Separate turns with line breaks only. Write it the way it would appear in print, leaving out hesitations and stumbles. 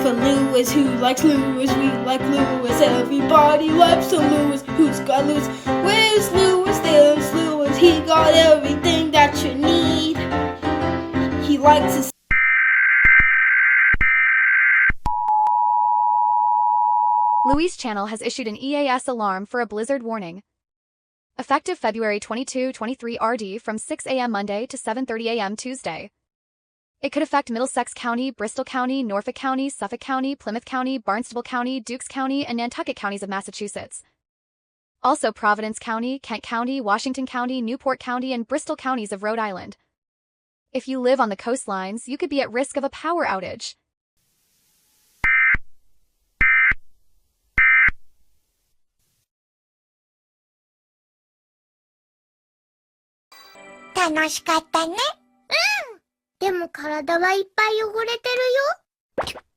a Lewis. Who likes Lewis? We like Lewis. Everybody loves a Lewis. Who's got Lewis? Where's Lewis? There's Lewis. He got everything that you need. He likes his.
Louis Channel has issued an EAS alarm for a blizzard warning. Effective February 22, 23 RD from 6 a.m. Monday to 7:30 a.m. Tuesday. It could affect Middlesex County, Bristol County, Norfolk County, Suffolk County, Plymouth County, Barnstable County, Dukes County, and Nantucket counties of Massachusetts. Also Providence County, Kent County, Washington County, Newport County, and Bristol counties of Rhode Island. If you live on the coastlines, you could be at risk of a power outage.
楽しかったね。でも体はいっぱい汚れてるよ。